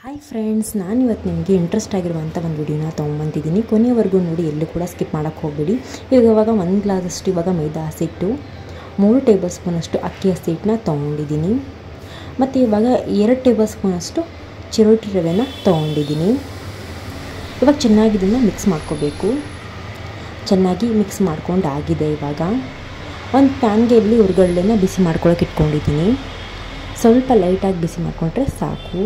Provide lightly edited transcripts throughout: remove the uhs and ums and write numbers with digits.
Hi friends, ನಾನಿವತ್ತು ನಿಮಗೆ interest ಆಗಿರುವಂಥ ಒಂದು ವಿಡಿಯೋನ ತೊಗೊಂಬಂದಿದ್ದೀನಿ. ಕೊನೆಯವರೆಗೂ ನೋಡಿ, ಎಲ್ಲೂ ಕೂಡ ಸ್ಕಿಪ್ ಮಾಡೋಕ್ಕೆ ಹೋಗಬೇಡಿ. ಇವಾಗ 1 ಗ್ಲಾಸಷ್ಟು ಇವಾಗ ಮೈದಾ ಹಸಿಟ್ಟು, 3 ಟೇಬಲ್ ಸ್ಪೂನಷ್ಟು ಅಕ್ಕಿ ಹಸಿಟ್ಟನ್ನ ತೊಗೊಂಡಿದ್ದೀನಿ. ಮತ್ತು ಇವಾಗ 2 ಟೇಬಲ್ ಸ್ಪೂನಷ್ಟು ಚಿರೋಟಿ ರವೆನ ತೊಗೊಂಡಿದ್ದೀನಿ. ಇವಾಗ ಚೆನ್ನಾಗಿ ಇದನ್ನು ಮಿಕ್ಸ್ ಮಾಡ್ಕೋಬೇಕು. ಚೆನ್ನಾಗಿ ಮಿಕ್ಸ್ ಮಾಡ್ಕೊಂಡು ಆಗಿದೆ. ಇವಾಗ ಒಂದು ಪ್ಯಾನ್ಗೆ ಇಲ್ಲಿ ಹುರ್ಗಡ್ಲೆನ ಬಿಸಿ ಮಾಡ್ಕೊಳ್ಳೋಕೆ ಇಟ್ಕೊಂಡಿದ್ದೀನಿ. ಸ್ವಲ್ಪ ಲೈಟಾಗಿ ಬಿಸಿ ಮಾಡಿಕೊಂಡ್ರೆ ಸಾಕು.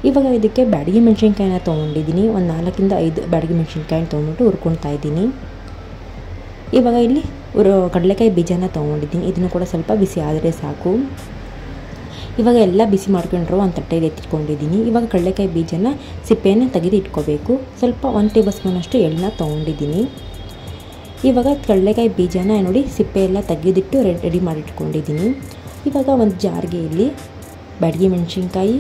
ಇವಾಗ ಇದಕ್ಕೆ ಬ್ಯಾಡಗಿ ಮೆಣಸಿನ್ಕಾಯಿನ ತೊಗೊಂಡಿದ್ದೀನಿ. ಒಂದು 4ರಿಂದ 5 ಬ್ಯಾಡಗಿ ಮೆಣಸಿನ್ಕಾಯಿನ ತೊಗೊಂಬಿಟ್ಟು ಹುರ್ಕೊಳ್ತಾ ಇದ್ದೀನಿ. ಇವಾಗ ಇಲ್ಲಿ ಕಡಲೆಕಾಯಿ ಬೀಜನ ತೊಗೊಂಡಿದ್ದೀನಿ. ಇದನ್ನು ಕೂಡ ಸ್ವಲ್ಪ ಬಿಸಿ ಆದರೆ ಸಾಕು. ಇವಾಗ ಎಲ್ಲ ಬಿಸಿ ಮಾಡ್ಕೊಂಡ್ರು ಒಂದು ತಟ್ಟೆಗೆ ಎತ್ತಿಟ್ಕೊಂಡಿದ್ದೀನಿ. ಇವಾಗ ಕಡಲೆಕಾಯಿ ಬೀಜನ ಸಿಪ್ಪೆಯನ್ನು ತೆಗೆದು ಇಟ್ಕೋಬೇಕು. ಸ್ವಲ್ಪ 1 ಟೇಬಲ್ ಸ್ಪೂನಷ್ಟು ಎಳ್ಳನ್ನ ತೊಗೊಂಡಿದ್ದೀನಿ. ಇವಾಗ ಕಡಲೆಕಾಯಿ ಬೀಜನ ನೋಡಿ ಸಿಪ್ಪೆ ಎಲ್ಲ ತೆಗೆದಿಟ್ಟು ರೆಡಿ ಮಾಡಿಟ್ಕೊಂಡಿದ್ದೀನಿ. ಇವಾಗ ಒಂದು ಜಾರ್ಗೆ ಇಲ್ಲಿ ಬ್ಯಾಡಗಿ ಮೆಣಸಿನ್ಕಾಯಿ,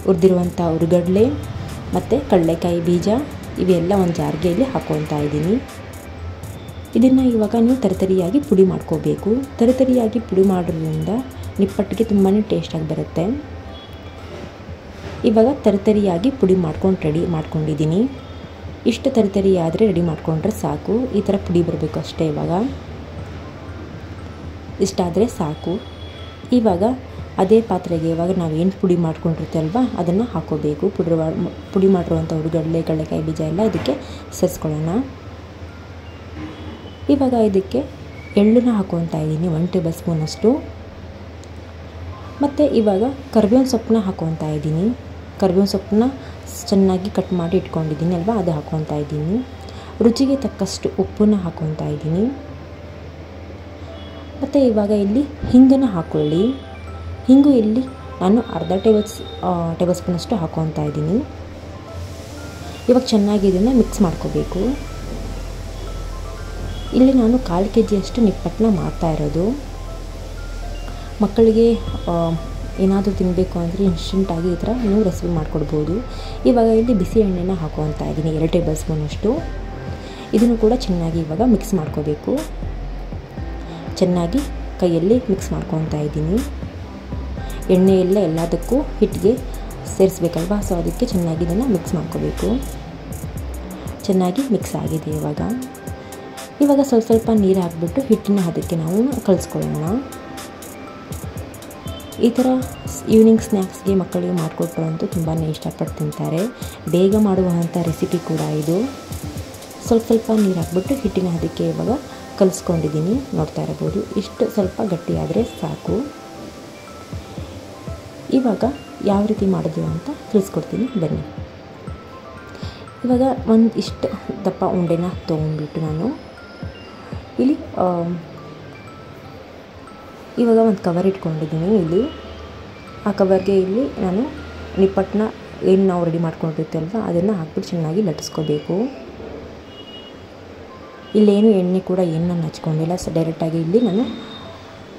ಹುರಿದಿರುವಂಥ ಹುರ್ಗಡ್ಲೆ ಮತ್ತು ಕಡಲೆಕಾಯಿ ಬೀಜ ಇವೆಲ್ಲ ಒಂದು ಜಾರ್ಗೆಯಲ್ಲಿ ಹಾಕ್ಕೊಳ್ತಾ ಇದ್ದೀನಿ. ಇದನ್ನು ಇವಾಗ ನೀವು ತರಿತರಿಯಾಗಿ ಪುಡಿ ಮಾಡ್ಕೋಬೇಕು. ತರಿತರಿಯಾಗಿ ಪುಡಿ ಮಾಡೋದ್ರಿಂದ ನಿಪ್ಪಟ್ಟಿಗೆ ತುಂಬಾ ಟೇಸ್ಟಾಗಿ ಬರುತ್ತೆ. ಇವಾಗ ತರಿತರಿಯಾಗಿ ಪುಡಿ ಮಾಡ್ಕೊಂಡು ರೆಡಿ ಮಾಡ್ಕೊಂಡಿದ್ದೀನಿ. ಇಷ್ಟು ತರಿತರಿ ಆದರೆ ರೆಡಿ ಮಾಡಿಕೊಂಡ್ರೆ ಸಾಕು. ಈ ಥರ ಪುಡಿ ಬರಬೇಕು ಅಷ್ಟೇ. ಇವಾಗ ಇಷ್ಟಾದರೆ ಸಾಕು. ಇವಾಗ ಅದೇ ಪಾತ್ರೆಗೆ ಇವಾಗ ನಾವು ಏನು ಪುಡಿ ಮಾಡ್ಕೊಂಡಿರ್ತೀವಲ್ವ ಅದನ್ನು ಹಾಕ್ಕೋಬೇಕು. ಪುಡಿ ಮಾಡಿರುವಂಥ ಹುರ್ಗಡ್ಲೆ, ಕಡಲೆಕಾಯಿ ಬೀಜ ಎಲ್ಲ ಇದಕ್ಕೆ ಸೇರಿಸ್ಕೊಳ್ಳೋಣ. ಇವಾಗ ಇದಕ್ಕೆ ಎಳ್ಳನ್ನ ಹಾಕ್ಕೊಳ್ತಾ ಇದ್ದೀನಿ, 1 ಟೇಬಲ್ ಸ್ಪೂನಷ್ಟು. ಮತ್ತು ಇವಾಗ ಕರಿಬೇವಿನ ಸೊಪ್ಪನ್ನ ಹಾಕ್ಕೊಳ್ತಾ ಇದ್ದೀನಿ. ಕರಿಬೇವಿನ ಸೊಪ್ಪನ್ನ ಚೆನ್ನಾಗಿ ಕಟ್ ಮಾಡಿ ಇಟ್ಕೊಂಡಿದ್ದೀನಿ ಅಲ್ವಾ, ಅದು ಹಾಕ್ಕೊಳ್ತಾ ಇದ್ದೀನಿ. ರುಚಿಗೆ ತಕ್ಕಷ್ಟು ಉಪ್ಪನ್ನ ಹಾಕ್ಕೊಳ್ತಾ ಇದ್ದೀನಿ. ಮತ್ತು ಇವಾಗ ಇಲ್ಲಿ ಹಿಂಗನ್ನು ಹಾಕ್ಕೊಳ್ಳಿ. ಹಿಂಗು ಇಲ್ಲಿ ನಾನು ಅರ್ಧ ಟೇಬಲ್ ಸ್ಪೂನಷ್ಟು ಹಾಕ್ಕೊಳ್ತಾ ಇದ್ದೀನಿ. ಇವಾಗ ಚೆನ್ನಾಗಿ ಇದನ್ನು ಮಿಕ್ಸ್ ಮಾಡ್ಕೋಬೇಕು. ಇಲ್ಲಿ ನಾನು 1/4 kg ನಿಪ್ಪಟ್ಟನ್ನ ಮಾಡ್ತಾ ಇರೋದು. ಮಕ್ಕಳಿಗೆ ಏನಾದರೂ ತಿನ್ನಬೇಕು ಅಂದರೆ ಇನ್ಸ್ಟೆಂಟಾಗಿ ಈ ಥರ ನೀವು ರೆಸಿಪಿ ಮಾಡಿಕೊಡ್ಬೋದು. ಇವಾಗ ಇಲ್ಲಿ ಬಿಸಿ ಎಣ್ಣೆನ ಹಾಕ್ಕೊಳ್ತಾ ಇದ್ದೀನಿ, 2 ಟೇಬಲ್ ಸ್ಪೂನಷ್ಟು. ಇದನ್ನು ಕೂಡ ಚೆನ್ನಾಗಿ ಇವಾಗ ಮಿಕ್ಸ್ ಮಾಡ್ಕೋಬೇಕು. ಚೆನ್ನಾಗಿ ಕೈಯಲ್ಲಿ ಮಿಕ್ಸ್ ಮಾಡ್ಕೊಳ್ತಾ ಇದ್ದೀನಿ. ಎಣ್ಣೆ ಎಲ್ಲ ಎಲ್ಲದಕ್ಕೂ ಹಿಟ್ಟಿಗೆ ಸೇರಿಸ್ಬೇಕಲ್ವ, ಸೊ ಅದಕ್ಕೆ ಚೆನ್ನಾಗಿ ಇದನ್ನು ಮಿಕ್ಸ್ ಮಾಡ್ಕೋಬೇಕು. ಚೆನ್ನಾಗಿ ಮಿಕ್ಸ್ ಆಗಿದೆ. ಇವಾಗ ಸ್ವಲ್ಪ ನೀರು ಹಾಕಿಬಿಟ್ಟು ಹಿಟ್ಟಿನ ಅದಕ್ಕೆ ನಾವು ಕಲಿಸ್ಕೊಳ್ಳೋಣ. ಈ ಥರ ಈವ್ನಿಂಗ್ ಸ್ನ್ಯಾಕ್ಸ್ಗೆ ಮಕ್ಕಳಿಗೆ ಮಾಡಿಕೊಟ್ರು ಅಂತೂ ತುಂಬಾ ಇಷ್ಟಪಟ್ಟು ತಿಂತಾರೆ. ಬೇಗ ಮಾಡುವಂಥ ರೆಸಿಪಿ ಕೂಡ ಇದು. ಸ್ವಲ್ಪ ನೀರು ಹಾಕ್ಬಿಟ್ಟು ಹಿಟ್ಟಿನ ಅದಕ್ಕೆ ಇವಾಗ ಕಲಿಸ್ಕೊಂಡಿದ್ದೀನಿ. ನೋಡ್ತಾ ಇರ್ಬೋದು, ಇಷ್ಟು ಸ್ವಲ್ಪ ಗಟ್ಟಿಯಾದರೆ ಸಾಕು. ಇವಾಗ ಯಾವ ರೀತಿ ಮಾಡೋದು ಅಂತ ತಿಳಿಸ್ಕೊಡ್ತೀನಿ ಬನ್ನಿ. ಇವಾಗ ಇಷ್ಟು ದಪ್ಪ ಉಂಡೆನ ತೊಗೊಂಡ್ಬಿಟ್ಟು ನಾನು ಇಲ್ಲಿ ಇವಾಗ ಒಂದು ಕವರ್ ಇಟ್ಕೊಂಡಿದ್ದೀನಿ. ಇಲ್ಲಿ ಆ ಕವರ್ಗೆ ಇಲ್ಲಿ ನಾನು ನಿಪ್ಪಟ್ಟನ್ನ ಏನು ನಾವು ರೆಡಿ ಮಾಡ್ಕೊಂಡಿರ್ತೀವಲ್ವ ಅದನ್ನು ಹಾಕ್ಬಿಟ್ಟು ಚೆನ್ನಾಗಿ ಲಟ್ಟಿಸ್ಕೋಬೇಕು. ಇಲ್ಲೇನು ಎಣ್ಣೆ ಕೂಡ ಏನು ನಾನು ಹಚ್ಕೊಂಡಿಲ್ಲ, ಡೈರೆಕ್ಟಾಗಿ ಇಲ್ಲಿ ನಾನು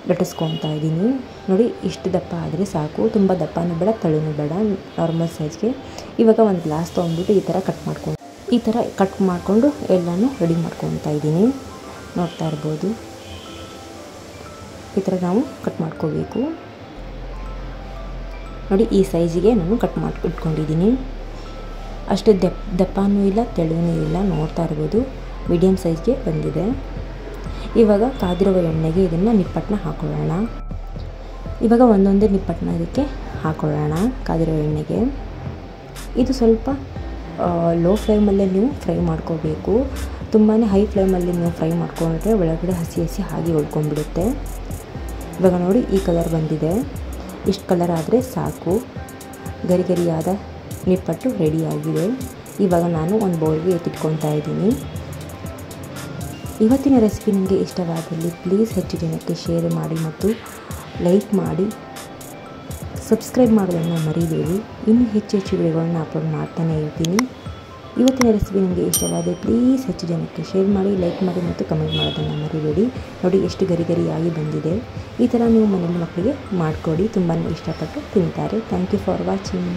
ಲಟ್ಟಿಸ್ಕೊತಾ ಇದ್ದೀನಿ. ನೋಡಿ, ಇಷ್ಟು ದಪ್ಪ ಆದರೆ ಸಾಕು. ತುಂಬ ದಪ್ಪನೂ ಬೇಡ, ತೆಳುನೂ ಬೇಡ, ನಾರ್ಮಲ್ ಸೈಜ್ಗೆ. ಇವಾಗ ಒಂದು ಗ್ಲಾಸ್ ತೊಗೊಂಡ್ಬಿಟ್ಟು ಈ ಥರ ಕಟ್ ಮಾಡಿಕೊಂಡು ಎಲ್ಲನೂ ರೆಡಿ ಮಾಡ್ಕೊತಾ ಇದ್ದೀನಿ. ನೋಡ್ತಾ ಇರ್ಬೋದು, ಈ ಥರ ನಾವು ಕಟ್ ಮಾಡ್ಕೋಬೇಕು. ನೋಡಿ, ಈ ಸೈಜಿಗೆ ನಾನು ಕಟ್ ಮಾಡಿ ಇಟ್ಕೊಂಡಿದ್ದೀನಿ. ಅಷ್ಟು ದಪ್ಪನೂ ಇಲ್ಲ, ತೆಳುವೂ ಇಲ್ಲ. ನೋಡ್ತಾ ಇರ್ಬೋದು, ಮೀಡಿಯಮ್ ಸೈಜ್ಗೆ ಬಂದಿದೆ. ಇವಾಗ ಕಾದಿರುವ ಎಣ್ಣೆಗೆ ಇದನ್ನು ನಿಪ್ಪಟ್ಟನ್ನ ಹಾಕೊಳ್ಳೋಣ. ಇವಾಗ ಒಂದೊಂದೇ ನಿಪ್ಪಟ್ಟನ್ನ ಇದಕ್ಕೆ ಹಾಕೊಳ್ಳೋಣ ಕಾದಿರೋ ಎಣ್ಣೆಗೆ. ಇದು ಸ್ವಲ್ಪ ಲೋ ಫ್ಲೇಮಲ್ಲೇ ನೀವು ಫ್ರೈ ಮಾಡ್ಕೋಬೇಕು. ತುಂಬಾ ಹೈ ಫ್ಲೇಮಲ್ಲಿ ನೀವು ಫ್ರೈ ಮಾಡ್ಕೊಂಡ್ರೆ ಒಳಗಡೆ ಹಸಿ ಹಾಗೆ ಉಳ್ಕೊಂಡ್ಬಿಡುತ್ತೆ. ಇವಾಗ ನೋಡಿ, ಈ ಕಲರ್ ಬಂದಿದೆ. ಇಷ್ಟು ಕಲರ್ ಆದರೆ ಸಾಕು. ಗರಿಗರಿಯಾದ ನಿಪ್ಪಟ್ಟು ರೆಡಿಯಾಗಿದೆ. ಇವಾಗ ನಾನು ಒಂದು ಬೌಲ್ಗೆ ಎತ್ತಿಟ್ಕೊತಾ ಇದ್ದೀನಿ. ಇವತ್ತಿನ ರೆಸಿಪಿ ನಿಮಗೆ ಇಷ್ಟವಾದಲ್ಲಿ ಪ್ಲೀಸ್ ಹೆಚ್ಚು ಜನಕ್ಕೆ ಶೇರ್ ಮಾಡಿ ಮತ್ತು ಲೈಕ್ ಮಾಡಿ. ಸಬ್ಸ್ಕ್ರೈಬ್ ಮಾಡೋದನ್ನು ಮರಿಬೇಡಿ. ಇನ್ನೂ ಹೆಚ್ಚು ವಿಡಿಯೋಗಳನ್ನ ಅಪ್ಲೋಡ್ ಮಾಡ್ತಾನೆ ಇರ್ತೀನಿ. ಇವತ್ತಿನ ರೆಸಿಪಿ ನಿಮಗೆ ಇಷ್ಟವಾದರೆ ಪ್ಲೀಸ್ ಹೆಚ್ಚು ಜನಕ್ಕೆ ಶೇರ್ ಮಾಡಿ, ಲೈಕ್ ಮಾಡಿ ಮತ್ತು ಕಮೆಂಟ್ ಮಾಡೋದನ್ನು ಮರಿಬೇಡಿ. ನೋಡಿ, ಎಷ್ಟು ಗರಿಗರಿಯಾಗಿ ಬಂದಿದೆ. ಈ ಥರ ನೀವು ಮನೇಲಿ ಮಕ್ಕಳಿಗೆ ಮಾಡಿಕೊಡಿ, ತುಂಬಾ ಇಷ್ಟಪಟ್ಟು ತಿಂತಾರೆ. Thank you for watching.